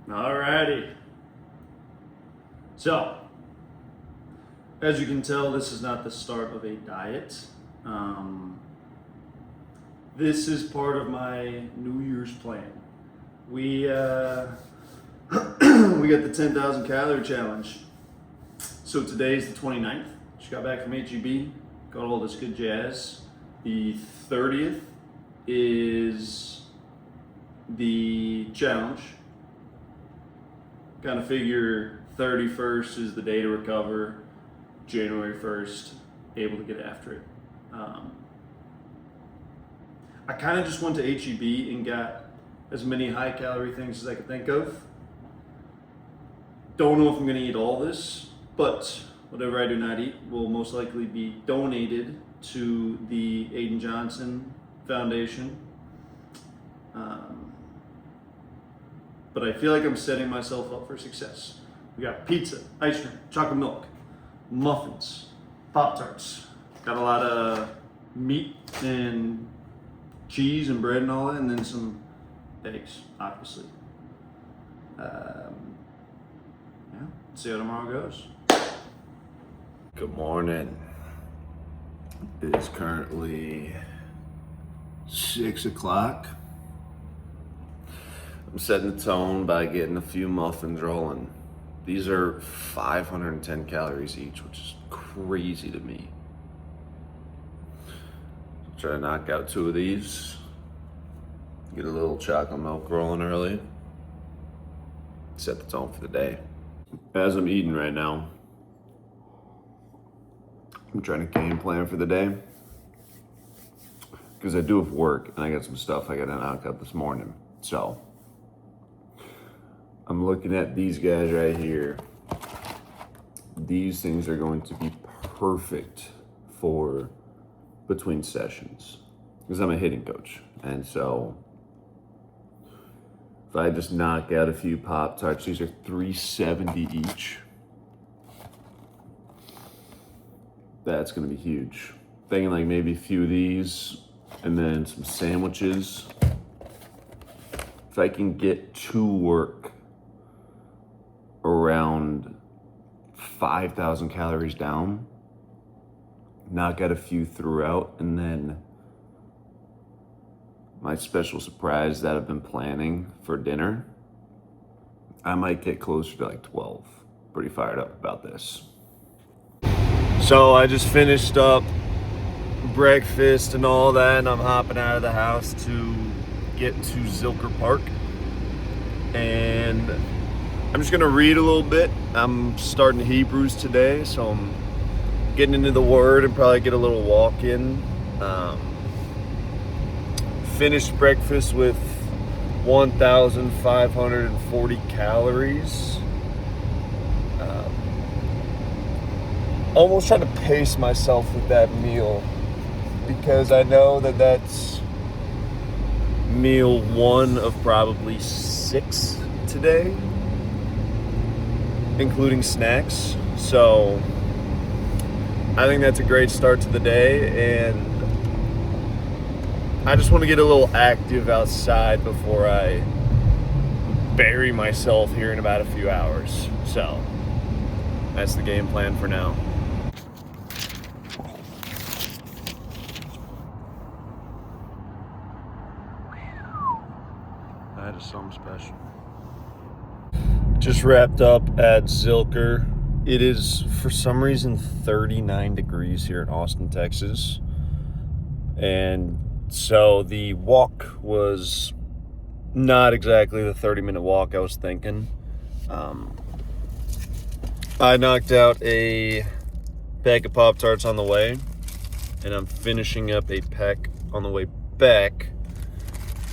Alrighty. So, as you can tell, this is not the start of a diet. This is part of my New Year's plan. We got the 10,000 calorie challenge. So today's the 29th. Just got back from HEB, got all this good jazz. The 30th is the challenge. Kind of figure 31st is the day to recover. January 1st, able to get after it. I kind of just went to HEB and got as many high calorie things as I could think of. Don't know if I'm going to eat all this, but whatever I do not eat will most likely be donated to the Aiden Johnson Foundation. But I feel like I'm setting myself up for success. We got pizza, ice cream, chocolate milk, muffins, Pop-Tarts. Got a lot of meat and cheese and bread and all that, and then some eggs, obviously. Yeah, see how tomorrow goes. Good morning. It is currently 6 o'clock. I'm setting the tone by getting a few muffins rolling. These are 510 calories each, which is crazy to me. Try to knock out 2 of these. Get a little chocolate milk rolling early. Set the tone for the day. As I'm eating right now, I'm trying to game plan for the day. Because I do have work and I got some stuff I gotta knock out this morning. So, I'm looking at these guys right here. These things are going to be perfect for between sessions. Because I'm a hitting coach. And so, if I just knock out a few Pop-Tarts, these are $3.70 each. That's gonna be huge. Thinking like maybe a few of these and then some sandwiches. If I can get to work around 5,000 calories down, knock out a few throughout, and then my special surprise that I've been planning for dinner, I might get closer to like 12. Pretty fired up about this. So I just finished up breakfast and all that, and I'm hopping out of the house to get to Zilker Park. And I'm just gonna read a little bit. I'm starting Hebrews today, so I'm getting into the Word and probably get a little walk in. Finished breakfast with 1,540 calories. Almost trying to pace myself with that meal because I know that that's meal 1 of probably 6 today, including snacks. So I think that's a great start to the day, and I just want to get a little active outside before I bury myself here in about a few hours. So that's the game plan for now. That is something special. Just wrapped up at Zilker. It is, for some reason, 39 degrees here in Austin, Texas. And so the walk was not exactly the 30-minute walk I was thinking. I knocked out a pack of Pop-Tarts on the way, and I'm finishing up a pack on the way back,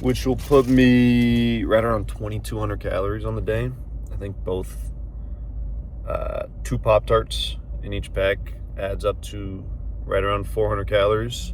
which will put me right around 2,200 calories on the day. I think both 2 Pop-Tarts in each pack adds up to right around 400 calories.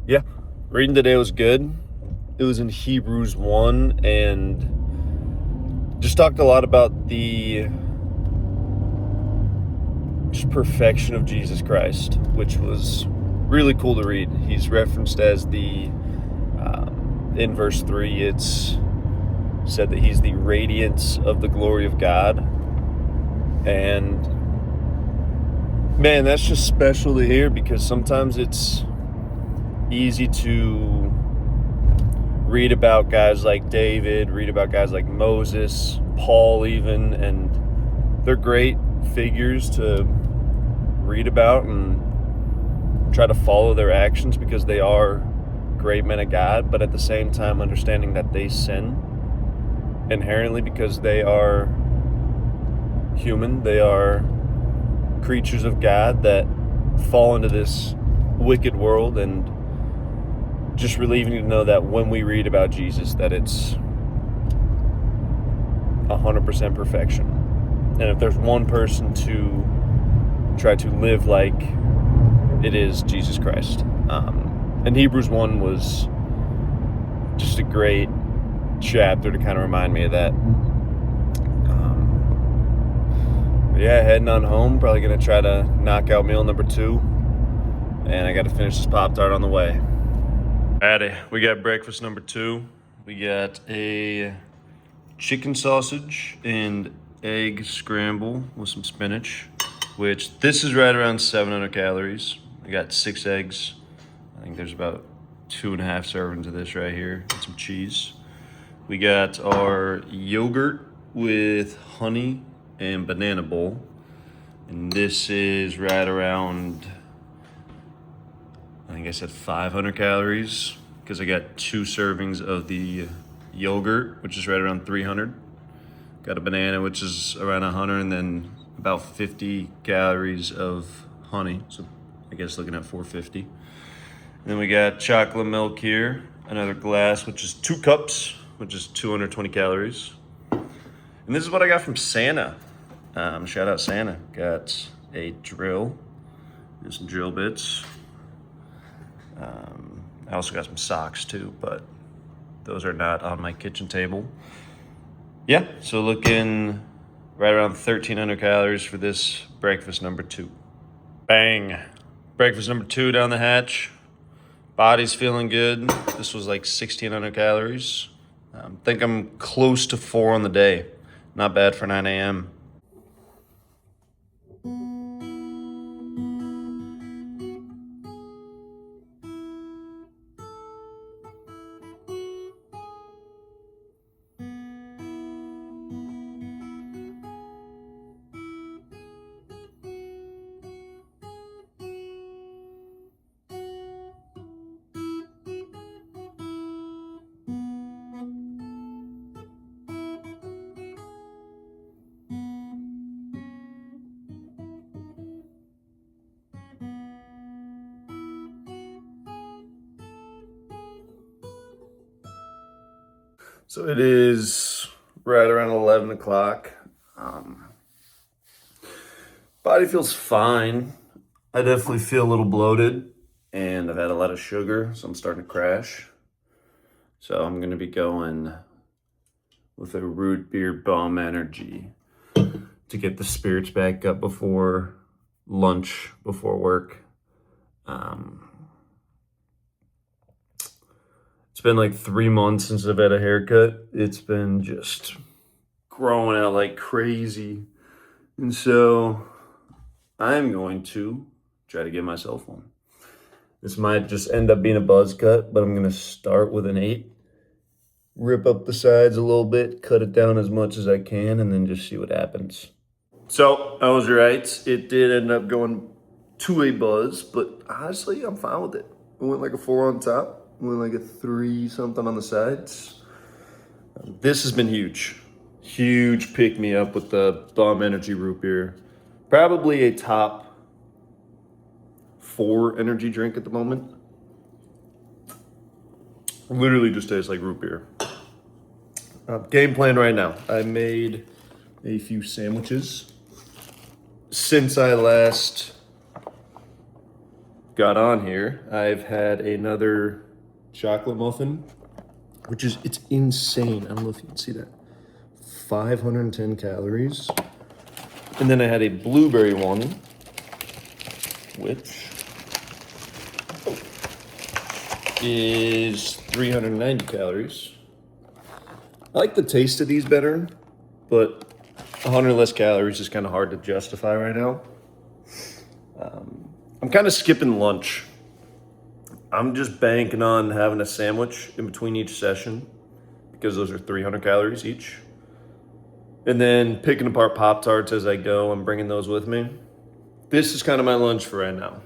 Yeah, reading today was good. It was in Hebrews 1 and just talked a lot about the just perfection of Jesus Christ, which was really cool to read. He's referenced as in verse 3, it's said that he's the radiance of the glory of God. And man, that's just special to hear, because sometimes it's easy to read about guys like David, read about guys like Moses, Paul even, and they're great figures to read about and try to follow their actions because they are great men of God, but at the same time understanding that they sin inherently because they are human, they are creatures of God that fall into this wicked world, and just relieving to know that when we read about Jesus that it's 100% perfection. And if there's one person to try to live like, it is Jesus Christ. And Hebrews 1 was just a great chapter to kind of remind me of that. Yeah, heading on home, probably going to try to knock out meal number 2. And I got to finish this Pop-Tart on the way. Alrighty, we got breakfast number 2. We got a chicken sausage and egg scramble with some spinach, which this is right around 700 calories. I got 6 eggs. I think there's about 2.5 servings of this right here, and some cheese. We got our yogurt with honey and banana bowl, and this is right around, I think I said 500 calories because I got 2 servings of the yogurt, which is right around 300. Got a banana, which is around 100, and then about 50 calories of honey, so I guess looking at 450. And then we got chocolate milk here, another glass, which is 2 cups, which is 220 calories. And this is what I got from Santa. Shout out Santa. Got a drill and some drill bits. I also got some socks too, but those are not on my kitchen table. Yeah, so looking right around 1,300 calories for this breakfast number 2. Bang. Breakfast number 2 down the hatch. Body's feeling good. This was like 1,600 calories. Think I'm close to 4 on the day. Not bad for 9 a.m. So it is right around 11 o'clock. Body feels fine. I definitely feel a little bloated, and I've had a lot of sugar, so I'm starting to crash. So I'm gonna be going with a root beer bomb energy to get the spirits back up before lunch, before work. It's been like 3 months since I've had a haircut. It's been just growing out like crazy. And so I'm going to try to get myself one. This might just end up being a buzz cut, but I'm going to start with an 8. Rip up the sides a little bit, cut it down as much as I can, and then just see what happens. So I was right. It did end up going to a buzz, but honestly, I'm fine with it. I went like a 4 on top. Went like a 3 something on the sides. This has been huge. Huge pick me up with the Bomb Energy root beer. Probably a top 4 energy drink at the moment. Literally just tastes like root beer. Game plan right now. I made a few sandwiches. Since I last got on here, I've had another chocolate muffin, which is, it's insane. I don't know if you can see that. 510 calories. And then I had a blueberry one, which is 390 calories. I like the taste of these better, but 100 less calories is kind of hard to justify right now. I'm kind of skipping lunch. I'm just banking on having a sandwich in between each session because those are 300 calories each. And then picking apart Pop-Tarts as I go and bringing those with me. This is kind of my lunch for right now.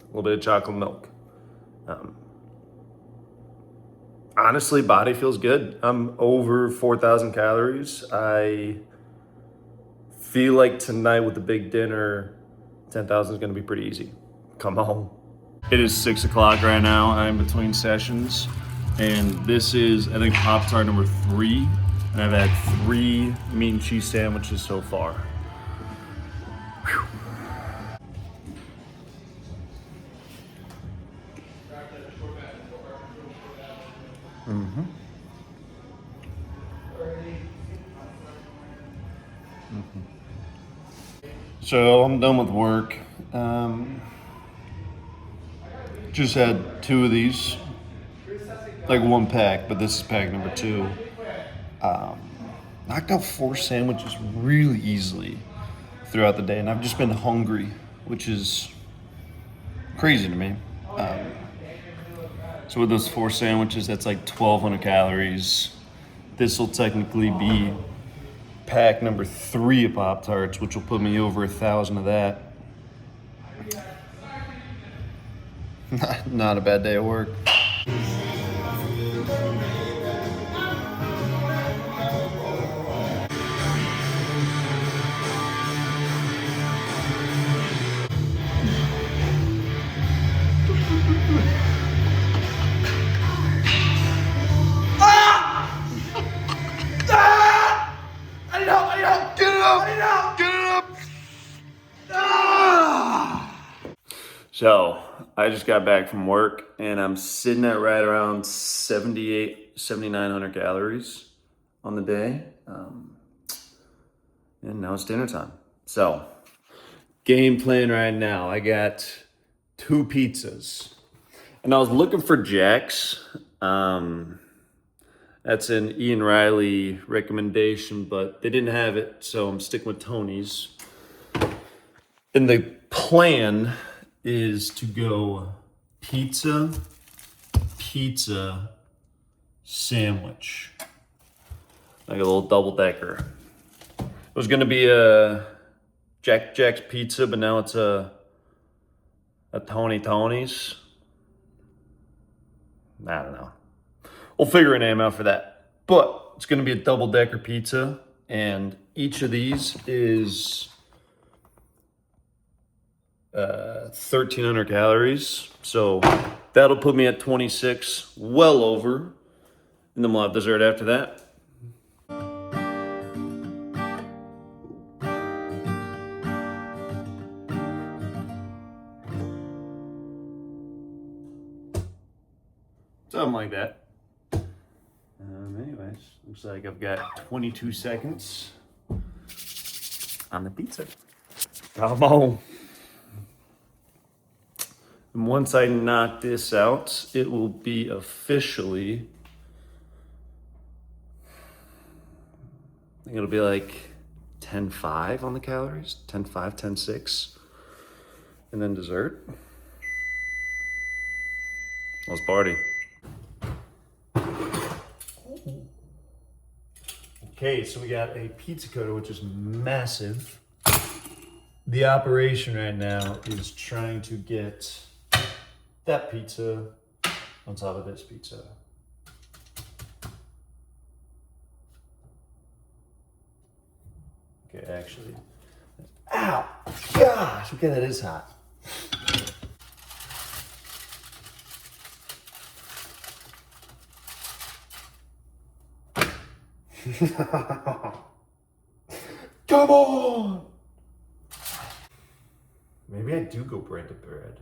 A little bit of chocolate milk. Honestly, body feels good. I'm over 4,000 calories. I feel like tonight with the big dinner, 10,000 is gonna be pretty easy. Come on. It is 6 o'clock right now. I'm between sessions. And this is, I think, Pop-Tart number 3. And I've had 3 meat and cheese sandwiches so far. Whew. So I'm done with work. Just had 2 of these, like 1 pack, but this is pack number 2. Knocked out 4 sandwiches really easily throughout the day, and I've just been hungry, which is crazy to me. So with those 4 sandwiches, that's like 1,200 calories. This will technically be pack number 3 of Pop-Tarts, which will put me over 1,000 of that. Not a bad day at work. So I just got back from work and I'm sitting at right around 7,900 calories on the day. And now it's dinner time. So game plan right now. I got 2 pizzas and I was looking for Jack's. That's an Ian Riley recommendation, but they didn't have it. So I'm sticking with Tony's. And the plan is to go pizza, sandwich. Like a little double decker. It was gonna be a Jack's Pizza, but now it's a Tony's. I don't know. We'll figure a name out for that. But it's gonna be a double decker pizza, and each of these is 1,300 calories. So that'll put me at 26, well over. And then we'll have dessert after that. Something like that. Anyways, looks like I've got 22 seconds on the pizza. Come on. And once I knock this out, it will be officially, I think it'll be like 10.5 on the calories, 10.5, 10.6, and then dessert. Let's party. Okay, so we got a pizza cutter, which is massive. The operation right now is trying to get that pizza on top of this pizza. Okay, actually. Ow! Gosh, okay, that is hot. Come on! Maybe I do go bread to bread.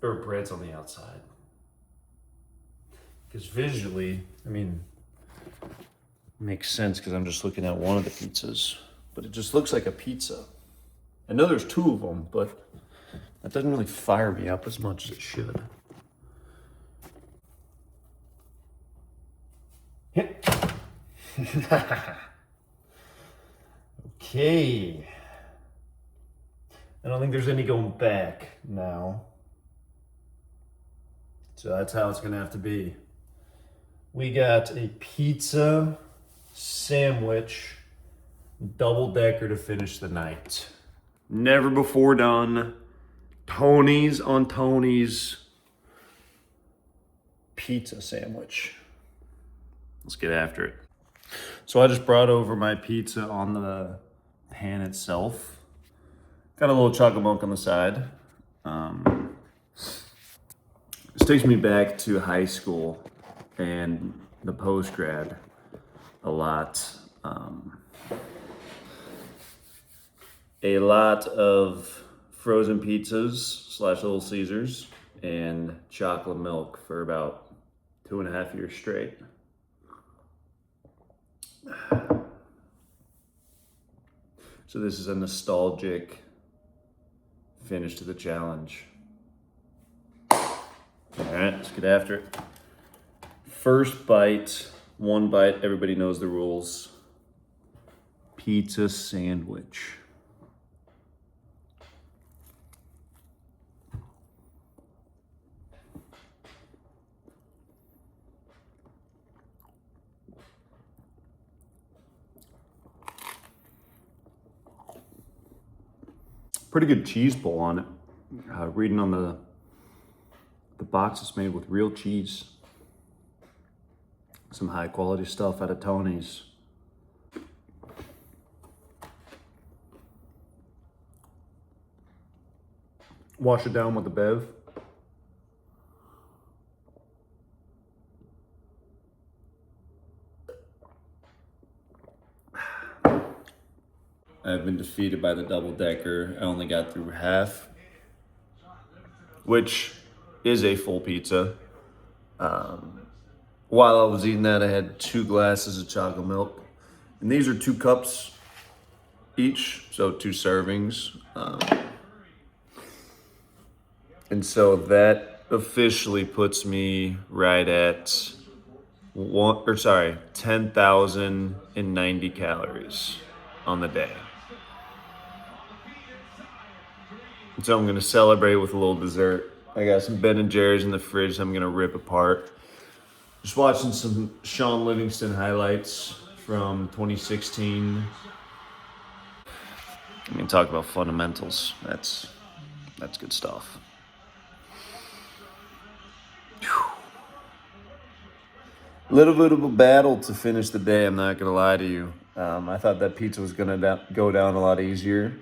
Or bread's on the outside. Because visually, I mean, it makes sense because I'm just looking at one of the pizzas. But it just looks like a pizza. I know there's 2 of them, but That doesn't really fire me up as much as it should. Okay. I don't think there's any going back now. So that's how it's gonna have to be. We got a pizza sandwich, double decker to finish the night. Never before done. Tony's on Tony's pizza sandwich. Let's get after it. So I just brought over my pizza on the pan itself. Got a little chocolate milk on the side. This takes me back to high school and the post grad a lot. A lot of frozen pizzas / Little Caesars and chocolate milk for about 2.5 years straight. So this is a nostalgic finish to the challenge. All right, let's get after it. First bite, one bite, everybody knows the rules. Pizza sandwich. Pretty good cheese pull on it. Reading on the box, it's made with real cheese. Some high quality stuff out of Tony's. Wash it down with the Bev. I've been defeated by the double decker. I only got through half, which is a full pizza. While I was eating that, I had 2 glasses of chocolate milk. And these are 2 cups each, so 2 servings. And so that officially puts me right at 10,090 calories on the day. So I'm gonna celebrate with a little dessert. I got some Ben & Jerry's in the fridge I'm gonna rip apart. Just watching some Sean Livingston highlights from 2016. I mean, talk about fundamentals. That's good stuff. Whew. A little bit of a battle to finish the day, I'm not gonna lie to you. I thought that pizza was gonna go down a lot easier.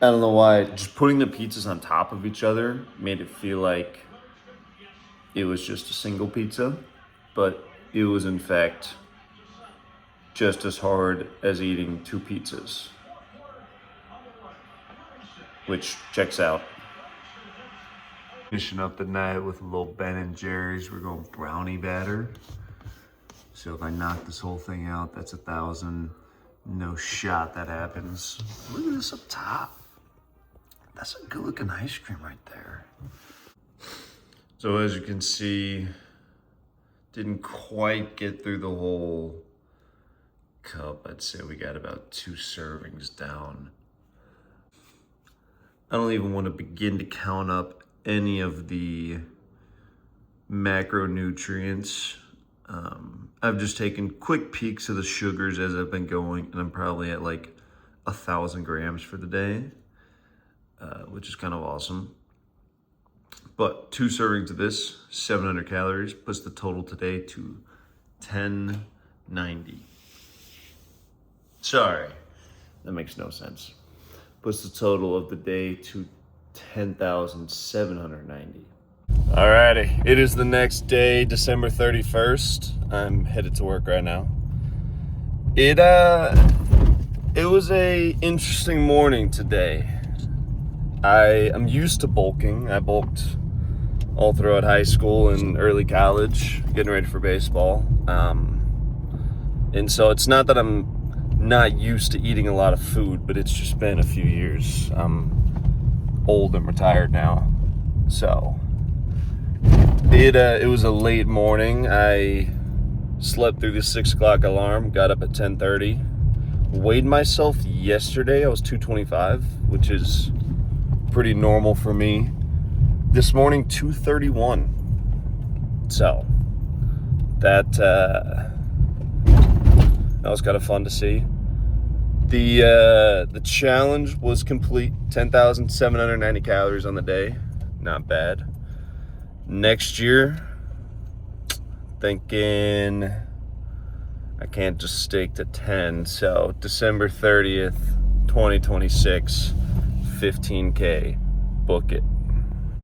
I don't know why, just putting the pizzas on top of each other made it feel like it was just a single pizza, but it was in fact just as hard as eating 2 pizzas, which checks out. Finishing up the night with a little Ben & Jerry's. We're going brownie batter. So if I knock this whole thing out, that's 1,000. No shot that happens. Look at this up top. That's a good looking ice cream right there. So as you can see, didn't quite get through the whole cup. I'd say we got about 2 servings down. I don't even want to begin to count up any of the macronutrients. I've just taken quick peeks of the sugars as I've been going, and I'm probably at like 1,000 grams for the day, which is kind of awesome. But 2 servings of this, 700 calories, puts the total today to 1090. Sorry, that makes no sense. Puts the total of the day to 10,790. Alrighty, it is the next day, December 31st. I'm headed to work right now. It was a interesting morning today. I am used to bulking. I bulked all throughout high school and early college, getting ready for baseball. And so it's not that I'm not used to eating a lot of food, but it's just been a few years. I'm old and retired now. So it was a late morning. I slept through the 6 o'clock alarm, got up at 10:30. Weighed myself yesterday, I was 225, which is pretty normal for me. This morning, 231. So that was kind of fun to see. The challenge was complete. 10,790 calories on the day. Not bad. Next year, thinking I can't just stick to 10. So December 30th, 2026, 15K. Book it.